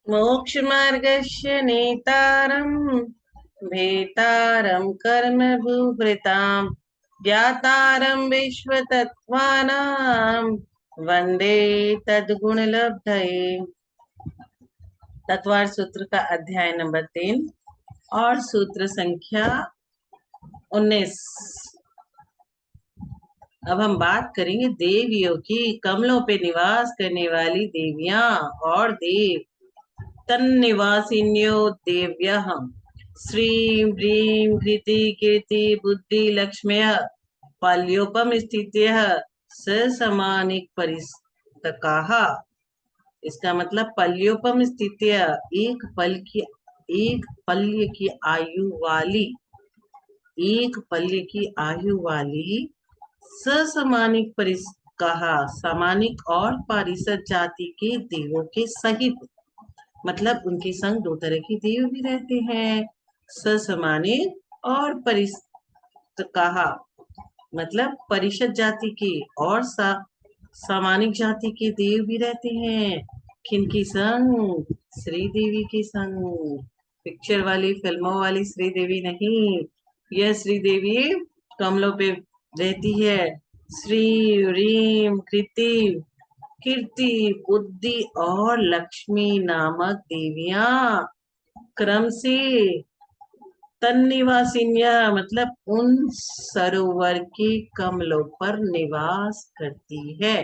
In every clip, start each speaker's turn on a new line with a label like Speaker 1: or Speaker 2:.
Speaker 1: मोक्षमार्गस्य नेतारं भेतारं कर्मभूभृतां ज्ञातारं विश्वतत्त्वानां वन्दे तद्गुणलब्धये। तत्वार सूत्र का अध्याय नंबर 3 और सूत्र संख्या 19। अब हम बात करेंगे देवियों की। कमलों पे निवास करने वाली देवियां और देव। तन्निवासिन्यो देव्यः श्रीं ह्रीं कृति कीर्ति बुद्धि लक्ष्म्यः पाल्योपम स्थित्यः ससमानिक परिस्तकाः। इसका मतलब पल्योपम स्थित्य, एक पल्य की आयु वाली, एक पल्य की आयु वाली ससमानिक कहा, सामानिक और पारिषद जाति के देवों के सहित। मतलब उनके संग दो तरह के देव भी रहते हैं, ससमानिक और परिषद कहा, मतलब परिषद जाति के और सामानिक जाति के देव भी रहते हैं। किनकी संग? श्री देवी के संग। पिक्चर वाली, फिल्मों वाली श्री देवी नहीं। यह श्री देवी कमलों पे रहती है। श्री रीम कृति कीर्ति बुद्धि और लक्ष्मी नामक देवियां क्रम से तन्निवासिन्या मतलब उन सरोवर के कमलों पर निवास करती है।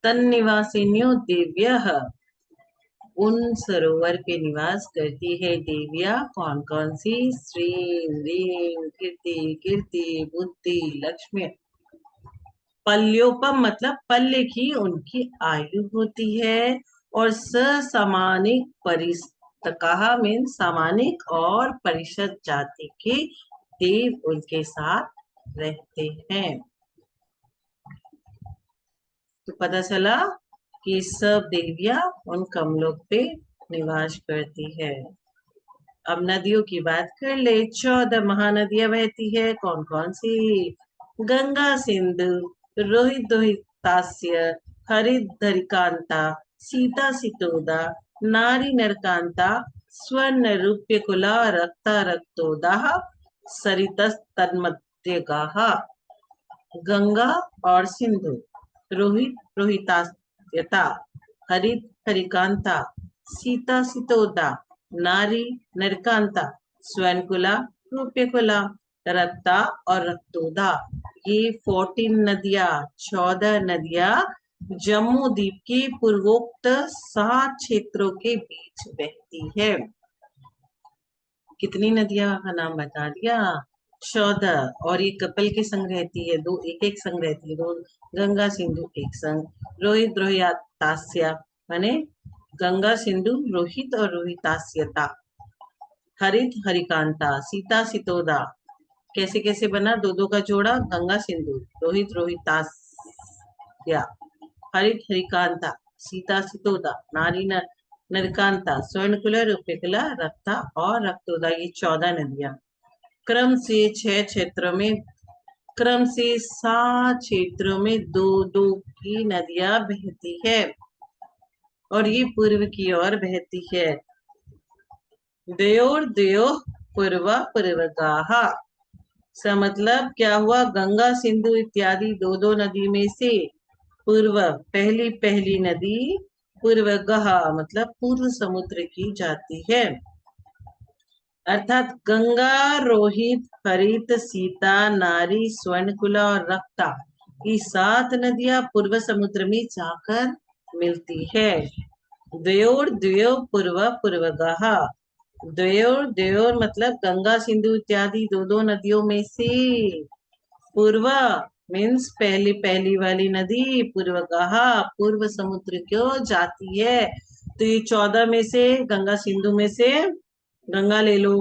Speaker 1: तन्निवासिन्यो देव्यः उन सरोवर पे निवास करती है देवियां। कौन कौन सी? श्री रीम कीर्ति कीर्ति बुद्धि लक्ष्मी। पल्योपम मतलब पल्य की उनकी आयु होती है। और ससामानिक परिस्तकाः मीन सामानिक और परिषद जाति के देव उनके साथ रहते हैं। तो पता चला कि सब देवियां उन कमलों पे निवास करती है। अब नदियों की बात कर ले। 14 महानदियां बहती है। कौन कौन सी? गंगा सिंधु रोहित रोहितास्य हरिधरिकांता सीता सितोदा नारी नरकांता स्वर्ण रूप्य कुला रक्ता रक्तोदा सरितस तन्मध्यगाः। गंगा और सिंधु, रोहित रोहितास्यता, हरित हरिकांता, सीता सितोदा, नारी नरकांता, स्वर्णकुला रूप्यकुला, रक्ता और रक्तोदा। ये 14 नदियां, 14 नदियां जम्मू द्वीप के पूर्वोक्त 7 क्षेत्रों के बीच बहती है। कितनी नदियां का नाम बता दिया? 14। और ये कपिल के संग रहती है, दो एक एक संग रहती है, दो गंगा सिंधु एक संग। रोहित रोहितास्या माने गंगा सिंधु रोहित और रोहितास्यता। हरित हरिकांता सीता सितोदा, कैसे कैसे बना? दो दो का जोड़ा, गंगा सिंधु रोहित रोहितास्या हरित हरिकांता सीता सितोदा नारी नरकांता स्वर्णकुला रूप्यकुला रक्ता और रक्तोदा। ये 14 नदियां क्रम से 6 क्षेत्रों में, क्रम से 7 क्षेत्रों में दो दो की नदियां बहती है और ये पूर्व की ओर बहती है। द्वयोर द्वयो पूर्वा पूर्वगाः। इसका मतलब क्या हुआ? गंगा सिंधु इत्यादि दो दो नदी में से पूर्व पहली पहली नदी पूर्वगः मतलब पूर्व समुद्र की जाती है। अर्थात गंगा रोहित हरित सीता नारी स्वर्णकुला और रक्ता, ये 7 नदियां पूर्व समुद्र में जाकर मिलती है। द्वयोर द्वयो पूर्व पूर्वगः। द्वयोर द्वयोर मतलब गंगा सिंधु इत्यादि दो दो नदियों में से पूर्व मीन्स पहली पहली वाली नदी पूर्वगः पूर्व समुद्र क्यों जाती है। तो ये 14 में से गंगा सिंधु में से गंगा ले लो,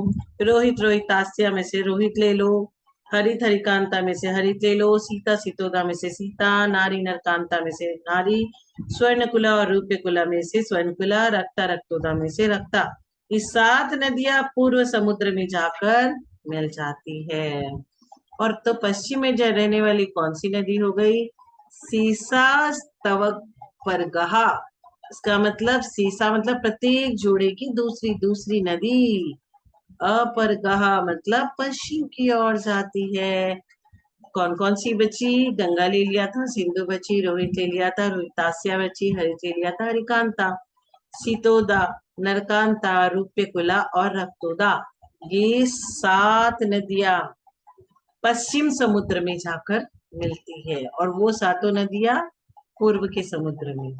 Speaker 1: रोहित रोहितास्या में से रोहित ले लो, हरित हरिकांता में से हरित ले लो, सीता सितोदा में से सीता, नारी नरकांता में से नारी, स्वर्णकुला और रूप्यकुला में से स्वर्णकुला, रक्ता रक्तोदा में से रक्ता। इस 7 नदियां पूर्व समुद्र में जाकर मिल जाती है। और तो पश्चिम में रहने वाली कौन सी नदी हो गई? सीसा स्तवक परगहा। इसका मतलब सीसा मतलब प्रत्येक जोड़े की दूसरी दूसरी नदी। अपरगः मतलब पश्चिम की ओर जाती है। कौन कौन सी बची? गंगा ले लिया था, सिंधु बची, रोहित ले लिया था, रोहितास्या बची, हरित ले लिया था, हरिकांता, सीतोदा, नरकांता, रूप्यकुला और रक्तोदा। ये 7 नदियां पश्चिम समुद्र में जाकर मिलती है और वो 7 नदियां पूर्व के समुद्र में।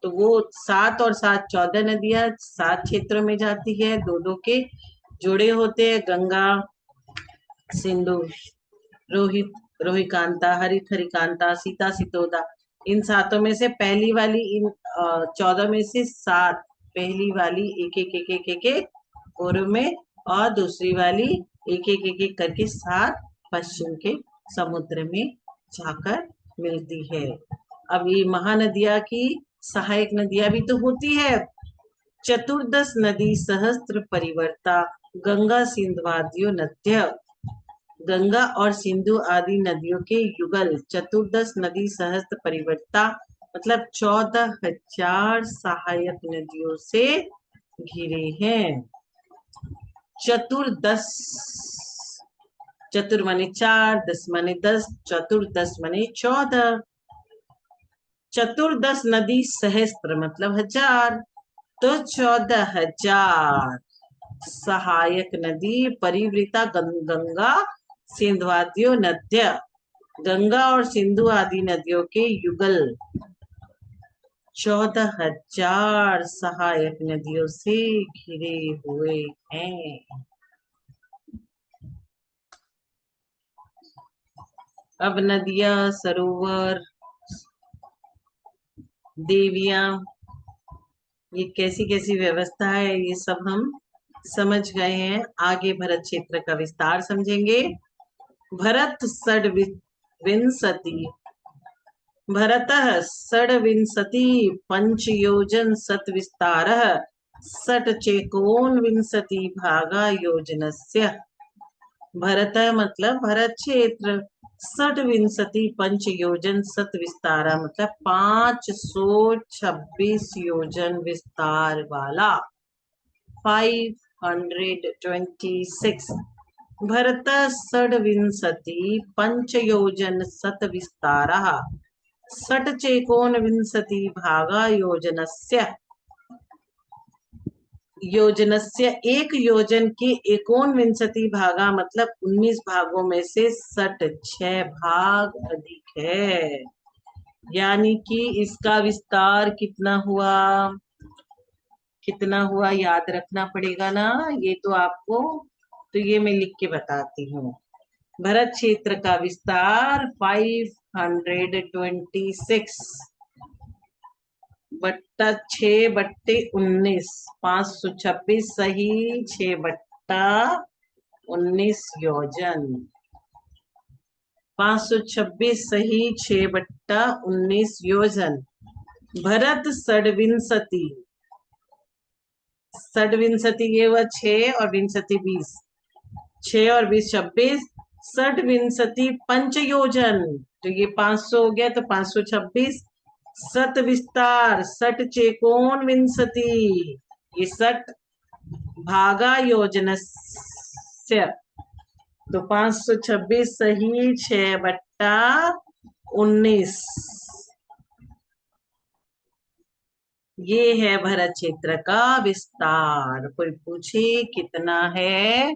Speaker 1: तो वो 7 और 7 14 नदियां 7 क्षेत्रों में जाती है। दो दो के जोड़े होते हैं, गंगा, सिंधु, रोहित, रोहिकांता, हरित, हरिकांता, सीता, सितोदा। इन 7 में से पहली वाली, इन 14 में से 7 पहली वाली एक एक एक एक एक एक पूर्व में और दूसरी वाली एक एक एक एक करके 7 पश्चिम के समुद्र में जाकर मिलती है। अब ये महानदियां की सहायक नदियां भी तो होती है। चतुर्दश नदी सहस्त्र परिवर्ता, गंगा सिंधवाद्यो नद्य। गंगा और सिंधु आदि नदियों के युगल चतुर्दश नदी सहस्त्र परिवर्ता मतलब 14,000 सहायक नदियों से घिरे हैं। चतुर्दश, चतुर माने 4, 10 माने 10, चतुर्दश माने 14। चतुर्दश नदी सहस्त्र मतलब 1000, तो 14,000 सहायक नदी परिवृता गंगा सिंधवाद्यो नद्य। गंगा और सिंधु आदि नदियों के युगल 14,000 सहायक नदियों से घिरे हुए हैं। अब नदियां, सरोवर, देवियां, ये कैसी कैसी व्यवस्था है ये सब हम समझ गए हैं। आगे भरत क्षेत्र का विस्तार समझेंगे। भरत षड्विंशति, भरतः षड्विंशति पंचयोजन सत्विस्तारः षट्चेकोनविंशति भागा योजनस्य। भरत मतलब भरत क्षेत्र, षड्विंशति पंच योजन सत विस्तारा मतलब 526 योजन विस्तार वाला, 526। भरत षड्विंशति पंचयोजन सत विस्तारा षट्चेकोनविंशति भागा योजनस्य। योजनस्य एक योजन के 19 भागा मतलब 19 भागों में से 6 भाग अधिक है। यानी कि इसका विस्तार कितना हुआ, कितना हुआ याद रखना पड़ेगा ना। ये तो आपको, तो ये मैं लिख के बताती हूँ। भरत क्षेत्र का विस्तार 526 बट्टा 6/19, 526 सही 6/19 योजन, 526 सही 6/19 योजन। भरत षड्विंशति, षड्विंशति ये हुआ 6 और विंशति 20, 6 और 20 26, षड्विंशति पंचयोजन तो ये 500 हो गया, तो 526 सत विस्तार सट चेकोन विंशति, ये सट भागा योजनस्य, तो 526 सही 6/19। ये है भरत क्षेत्र का विस्तार। कोई पूछे कितना है,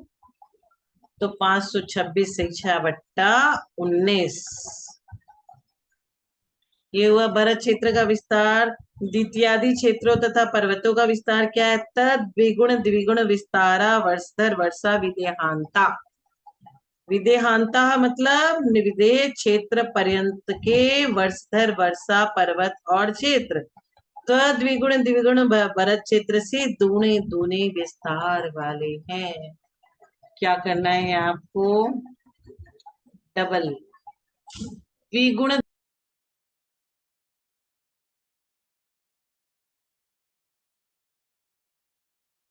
Speaker 1: तो 526 से 6/19। ये हुआ भरत क्षेत्र का विस्तार। द्वितीयादि क्षेत्रों तथा पर्वतों का विस्तार क्या है? तद द्विगुण द्विगुण विस्तारा वर्षधर वर्षा विदेहांता। विदेहांता मतलब निविदेह क्षेत्र पर्यंत के वर्षधर वर्षा पर्वत और क्षेत्र द्विगुण द्विगुण भरत क्षेत्र से दूने दूने विस्तार वाले हैं। क्या करना है आपको? डबल द्विगुण